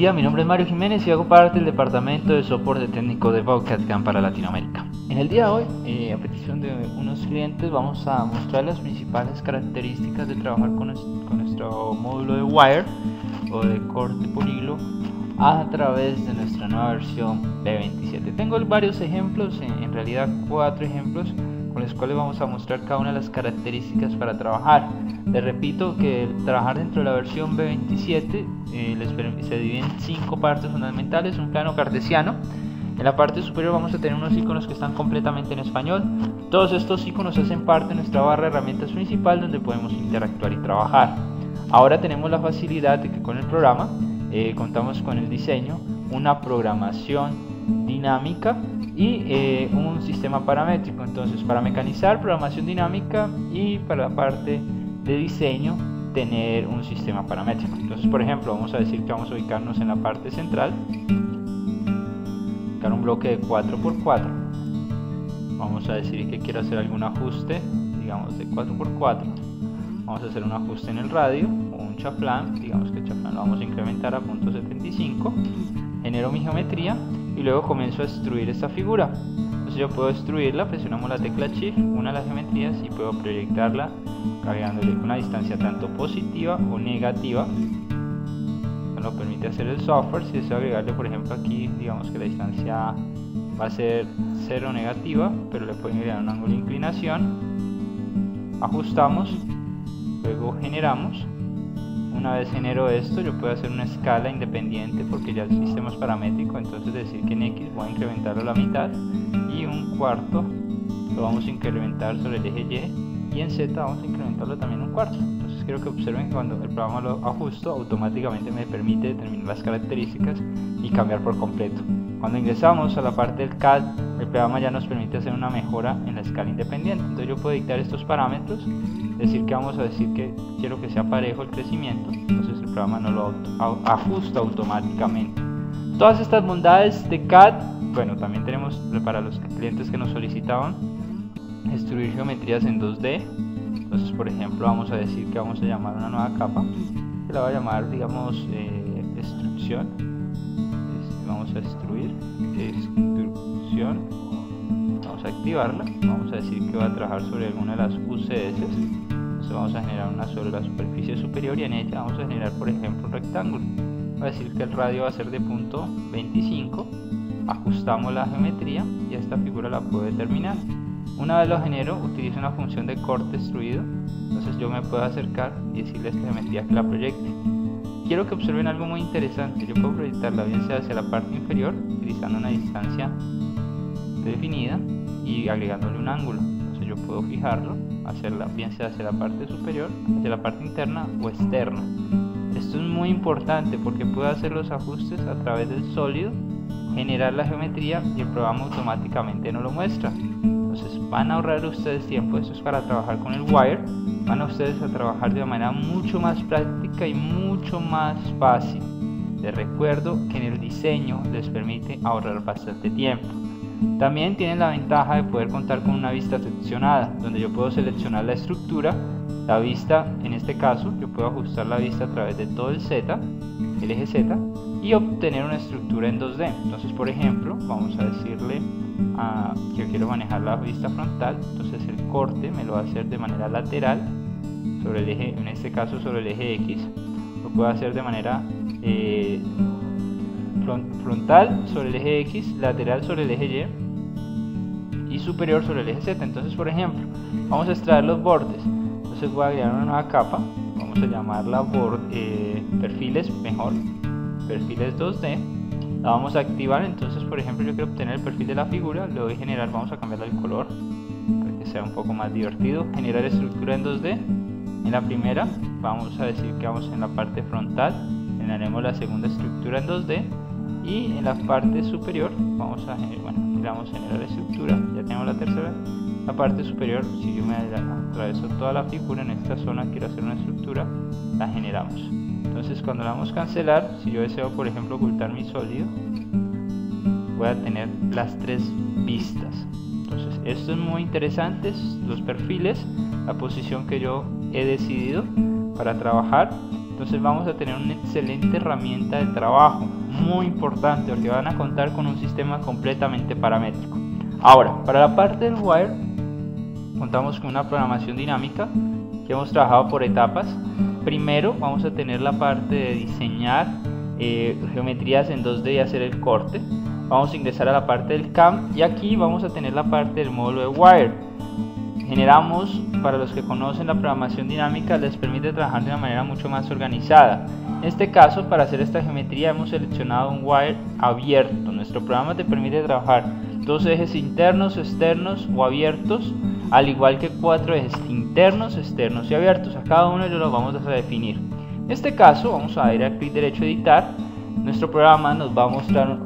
día, mi nombre es Mario Jiménez y hago parte del departamento de soporte técnico de VaultCAD para Latinoamérica. En el día de hoy, a petición de unos clientes, vamos a mostrar las principales características de trabajar con nuestro módulo de wire o de corte por hilo a través de nuestra nueva versión V27. Tengo varios ejemplos, en realidad 4 ejemplos con los cuales vamos a mostrar cada una de las características para trabajar. Les repito que trabajar dentro de la versión V27 se divide en 5 partes fundamentales. Un plano cartesiano. En la parte superior vamos a tener unos iconos que están completamente en español. Todos estos iconos hacen parte de nuestra barra de herramientas principal donde podemos interactuar y trabajar. Ahora tenemos la facilidad de que con el programa contamos con el diseño, una programación dinámica y un sistema paramétrico. Entonces, para mecanizar, programación dinámica, y para la parte de diseño tener un sistema paramétrico. Entonces, por ejemplo, vamos a decir que vamos a ubicarnos en la parte central, ubicar un bloque de 4x4. Vamos a decir que quiero hacer algún ajuste, digamos de 4x4. Vamos a hacer un ajuste en el radio o un chaflán, digamos que el chaflán lo vamos a incrementar a .75. Genero mi geometría y luego comienzo a extruir esta figura. Entonces yo puedo extruirla, presionamos la tecla Shift, una de las geometrías, y puedo proyectarla agregándole una distancia tanto positiva o negativa. Me lo permite hacer el software. Si deseo agregarle, por ejemplo, aquí digamos que la distancia va a ser 0 negativa, pero le pueden agregar un ángulo de inclinación. Ajustamos, luego generamos. Una vez genero esto, yo puedo hacer una escala independiente porque ya el sistema es paramétrico. Entonces decir que en X voy a incrementarlo a la mitad y un cuarto lo vamos a incrementar sobre el eje Y en Z vamos a incrementarlo también un cuarto. Entonces quiero que observen que cuando el programa lo ajusto, automáticamente me permite determinar las características y cambiar por completo. Cuando ingresamos a la parte del CAD, el programa ya nos permite hacer una mejora en la escala independiente. Entonces yo puedo dictar estos parámetros, decir que vamos a decir que quiero que sea parejo el crecimiento. Entonces el programa no lo ajusta automáticamente. Todas estas bondades de CAD, bueno, también tenemos para los clientes que nos solicitaban extruir geometrías en 2D. Entonces, por ejemplo, vamos a decir que vamos a llamar una nueva capa, que la va a llamar, digamos, extrusión. Vamos a extruir, extrusión. Vamos a activarla. Vamos a decir que va a trabajar sobre alguna de las UCS. Entonces vamos a generar una sobre la superficie superior y en ella vamos a generar, por ejemplo, un rectángulo. Va a decir que el radio va a ser de punto 25. Ajustamos la geometría y esta figura la puedo determinar. Una vez lo genero, utilizo una función de corte extruido. Entonces yo me puedo acercar y decirle a esta geometría que la proyecte. Quiero que observen algo muy interesante. Yo puedo proyectarla bien sea hacia la parte inferior, utilizando una distancia definida y agregándole un ángulo. Entonces yo puedo fijarlo, hacerla bien sea hacia la parte superior, hacia la parte interna o externa. Esto es muy importante porque puedo hacer los ajustes a través del sólido, generar la geometría y el programa automáticamente nos lo muestra. Entonces van a ahorrar ustedes tiempo. Esto es para trabajar con el wire. Van a ustedes a trabajar de manera mucho más práctica y mucho más fácil. Les recuerdo que en el diseño les permite ahorrar bastante tiempo. También tienen la ventaja de poder contar con una vista seccionada, donde yo puedo seleccionar la estructura, la vista. En este caso yo puedo ajustar la vista a través de todo el Z, el eje Z, y obtener una estructura en 2D. Entonces, por ejemplo, vamos a decirle que quiero manejar la vista frontal. Entonces el corte me lo va a hacer de manera lateral sobre el eje, en este caso sobre el eje X. Lo puedo hacer de manera frontal sobre el eje X, lateral sobre el eje Y y superior sobre el eje Z. Entonces, por ejemplo, vamos a extraer los bordes. Entonces voy a agregar una nueva capa, vamos a llamarla perfiles, mejor, perfiles 2D. La vamos a activar. Entonces, por ejemplo, yo quiero obtener el perfil de la figura, le doy generar, vamos a cambiarle el color para que sea un poco más divertido. Generar estructura en 2D. En la primera vamos a decir que vamos en la parte frontal, generaremos la segunda estructura en 2D, y en la parte superior vamos a generar, bueno, aquí le vamos a generar estructura, ya tenemos la tercera. La parte superior, si yo me atraveso toda la figura, en esta zona quiero hacer una estructura, la generamos. Entonces cuando le damos cancelar, si yo deseo, por ejemplo, ocultar mi sólido, voy a tener las 3 vistas. Entonces esto es muy interesante, los perfiles, la posición que yo he decidido para trabajar. Entonces vamos a tener una excelente herramienta de trabajo, muy importante, porque van a contar con un sistema completamente paramétrico. Ahora, para la parte del wire, contamos con una programación dinámica que hemos trabajado por etapas. Primero vamos a tener la parte de diseñar geometrías en 2D y hacer el corte. Vamos a ingresar a la parte del CAM y aquí vamos a tener la parte del módulo de wire. Generamos, para los que conocen la programación dinámica, les permite trabajar de una manera mucho más organizada. En este caso, para hacer esta geometría hemos seleccionado un wire abierto. Nuestro programa te permite trabajar 2 ejes internos, externos o abiertos, al igual que 4 ejes internos, externos y abiertos. A cada uno de ellos los vamos a definir. En este caso vamos a ir al clic derecho editar. Nuestro programa nos va a mostrar,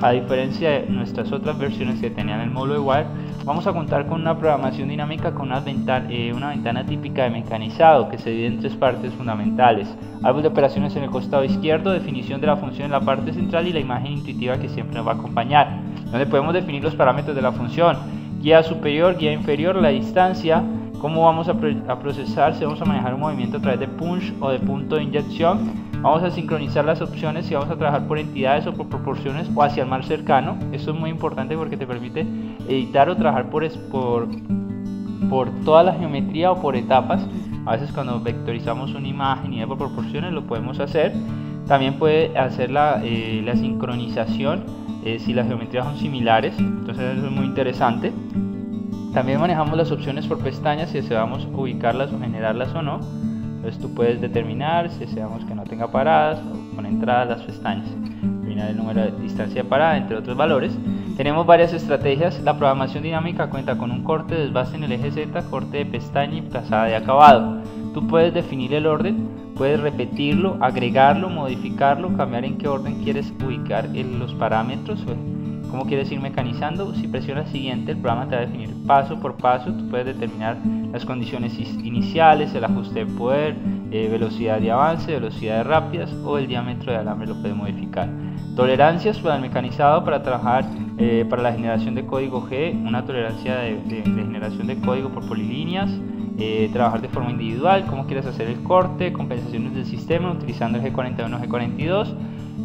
a diferencia de nuestras otras versiones que tenían el módulo de wire, vamos a contar con una programación dinámica con una ventana típica de mecanizado que se divide en 3 partes fundamentales: árbol de operaciones en el costado izquierdo, definición de la función en la parte central y la imagen intuitiva que siempre nos va a acompañar, donde podemos definir los parámetros de la función: guía superior, guía inferior, la distancia, cómo vamos a procesar, si vamos a manejar un movimiento a través de punch o de punto de inyección. Vamos a sincronizar las opciones, si vamos a trabajar por entidades o por proporciones o hacia el mar cercano. Esto es muy importante porque te permite editar o trabajar por toda la geometría o por etapas. A veces cuando vectorizamos una imagen y por proporciones lo podemos hacer. También puede hacer la sincronización si las geometrías son similares, entonces eso es muy interesante. También manejamos las opciones por pestañas, si deseamos ubicarlas o generarlas o no. Entonces tú puedes determinar si deseamos que no tenga paradas o con entradas las pestañas, determinar el número de distancia de parada, entre otros valores. Tenemos varias estrategias. La programación dinámica cuenta con un corte de desbaste en el eje Z, corte de pestaña y trazada de acabado. Tú puedes definir el orden, puedes repetirlo, agregarlo, modificarlo, cambiar en qué orden quieres ubicar los parámetros, cómo quieres ir mecanizando. Si presionas siguiente, el programa te va a definir paso por paso. Tú puedes determinar las condiciones iniciales, el ajuste de poder, velocidad de avance, velocidades rápidas o el diámetro de alambre lo puedes modificar. Tolerancias para el mecanizado, para trabajar para la generación de código G, una tolerancia de generación de código por polilíneas. Trabajar de forma individual, cómo quieres hacer el corte, compensaciones del sistema utilizando el G41 o G42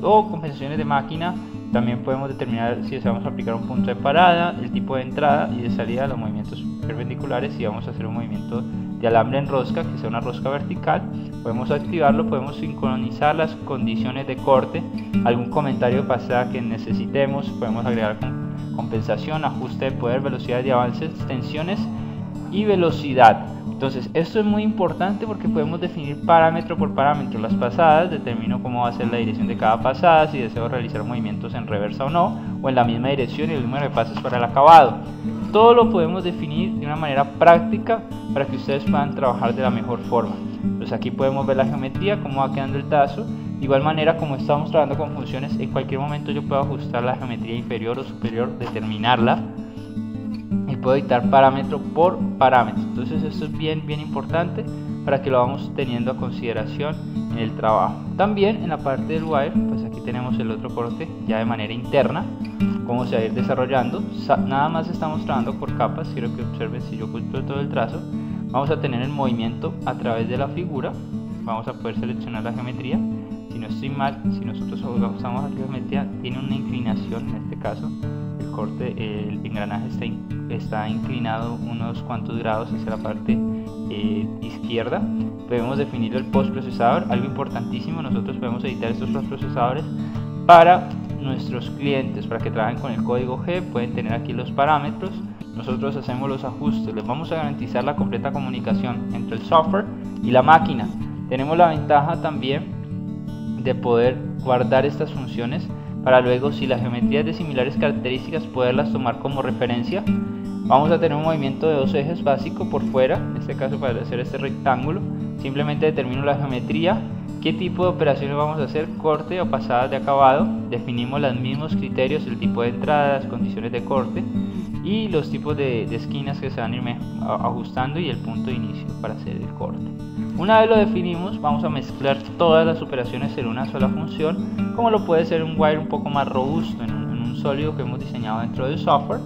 o compensaciones de máquina. También podemos determinar si deseamos aplicar un punto de parada, el tipo de entrada y de salida, los movimientos perpendiculares. Si vamos a hacer un movimiento de alambre en rosca, que sea una rosca vertical, podemos activarlo, podemos sincronizar las condiciones de corte, algún comentario de pasada que necesitemos, podemos agregar compensación, ajuste de poder, velocidad de avance, extensiones y velocidad. Entonces esto es muy importante porque podemos definir parámetro por parámetro. Las pasadas, determino cómo va a ser la dirección de cada pasada, si deseo realizar movimientos en reversa o no, o en la misma dirección, y el número de pasos para el acabado. Todo lo podemos definir de una manera práctica para que ustedes puedan trabajar de la mejor forma. Entonces aquí podemos ver la geometría, cómo va quedando el trazo. De igual manera, como estamos trabajando con funciones, en cualquier momento yo puedo ajustar la geometría inferior o superior, determinarla, y puedo editar parámetro por parámetro. Entonces esto es bien importante para que lo vamos teniendo a consideración en el trabajo. También en la parte del wire, pues aquí tenemos el otro corte ya de manera interna, cómo se va a ir desarrollando. Nada más estamos trabajando por capas. Quiero que observen, si yo oculto todo el trazo, vamos a tener el movimiento a través de la figura. Vamos a poder seleccionar la geometría. Si no estoy mal, si nosotros usamos la geometría, tiene una inclinación. En este caso el corte, el engranaje está inclinado unos cuantos grados hacia la parte izquierda. Podemos definir el postprocesador, algo importantísimo. Nosotros podemos editar estos postprocesadores para nuestros clientes, para que trabajen con el código G. Pueden tener aquí los parámetros, nosotros hacemos los ajustes. Les vamos a garantizar la completa comunicación entre el software y la máquina. Tenemos la ventaja también de poder guardar estas funciones para luego, si la geometría es de similares características, poderlas tomar como referencia. Vamos a tener un movimiento de 2 ejes básico por fuera. En este caso, para hacer este rectángulo, simplemente determino la geometría, qué tipo de operaciones vamos a hacer, corte o pasadas de acabado. Definimos los mismos criterios, el tipo de entrada, las condiciones de corte y los tipos de esquinas que se van a ir ajustando y el punto de inicio para hacer el corte. Una vez lo definimos, vamos a mezclar todas las operaciones en una sola función, como lo puede ser un wire un poco más robusto en un sólido que hemos diseñado dentro del software.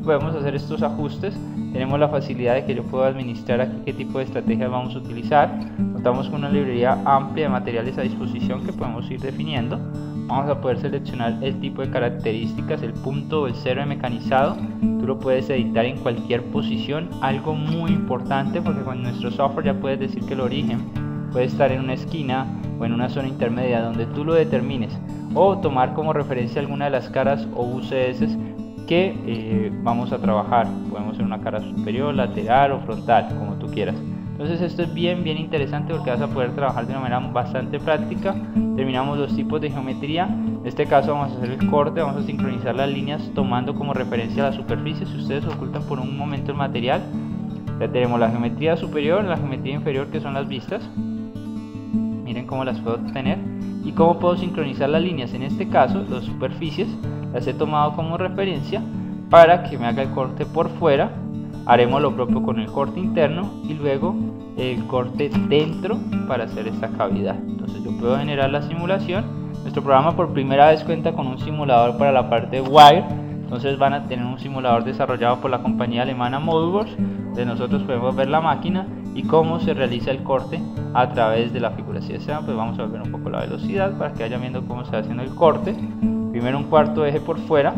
Podemos hacer estos ajustes. Tenemos la facilidad de que yo puedo administrar aquí qué tipo de estrategias vamos a utilizar. contamos con una librería amplia de materiales a disposición que podemos ir definiendo. Vamos a poder seleccionar el tipo de características, el punto o el cero de mecanizado. Tú lo puedes editar en cualquier posición, algo muy importante porque con nuestro software ya puedes decir que el origen puede estar en una esquina o en una zona intermedia donde tú lo determines, o tomar como referencia alguna de las caras o UCS que vamos a trabajar. Podemos hacer una cara superior, lateral o frontal, como tú quieras. Entonces esto es bien interesante porque vas a poder trabajar de una manera bastante práctica. Terminamos los tipos de geometría. En este caso vamos a hacer el corte, vamos a sincronizar las líneas tomando como referencia la superficie. Si ustedes ocultan por un momento el material, ya tenemos la geometría superior, la geometría inferior, que son las vistas. Miren cómo las puedo tener y cómo puedo sincronizar las líneas. En este caso las superficies las he tomado como referencia para que me haga el corte por fuera. Haremos lo propio con el corte interno y luego el corte dentro para hacer esta cavidad. Entonces yo puedo generar la simulación. Nuestro programa por primera vez cuenta con un simulador para la parte de wire. Entonces van a tener un simulador desarrollado por la compañía alemana Moldworks, de nosotros podemos ver la máquina y cómo se realiza el corte a través de la figura. Si desean, pues vamos a ver un poco la velocidad para que vayan viendo cómo se va haciendo el corte. Primero un cuarto eje por fuera,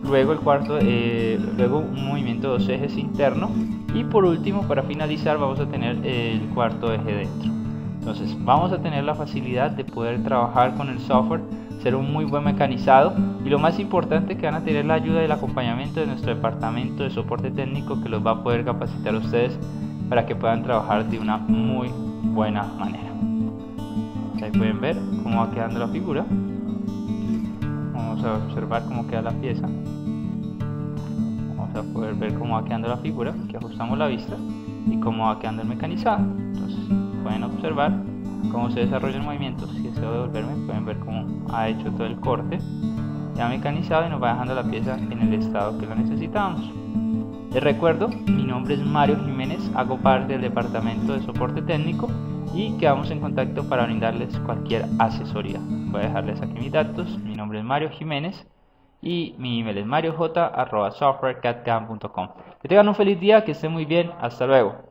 luego luego un movimiento de 2 ejes interno y por último, para finalizar, vamos a tener el cuarto eje dentro. Entonces vamos a tener la facilidad de poder trabajar con el software, ser un muy buen mecanizado y lo más importante, que van a tener la ayuda y el acompañamiento de nuestro departamento de soporte técnico, que los va a poder capacitar a ustedes para que puedan trabajar de una muy buena manera. Ahí pueden ver cómo va quedando la figura. Vamos a observar cómo queda la pieza. Vamos a poder ver cómo va quedando la figura, que ajustamos la vista, y cómo va quedando el mecanizado. Entonces pueden observar cómo se desarrolla el movimiento. Si deseo devolverme, pueden ver cómo ha hecho todo el corte ya mecanizado y nos va dejando la pieza en el estado que la necesitamos. Les recuerdo, mi nombre es Mario Jiménez, hago parte del departamento de soporte técnico y quedamos en contacto para brindarles cualquier asesoría. Voy a dejarles aquí mis datos. Mi nombre es Mario Jiménez y mi email es marioj@softwarecadcam.com. Que tengan un feliz día, que estén muy bien, hasta luego.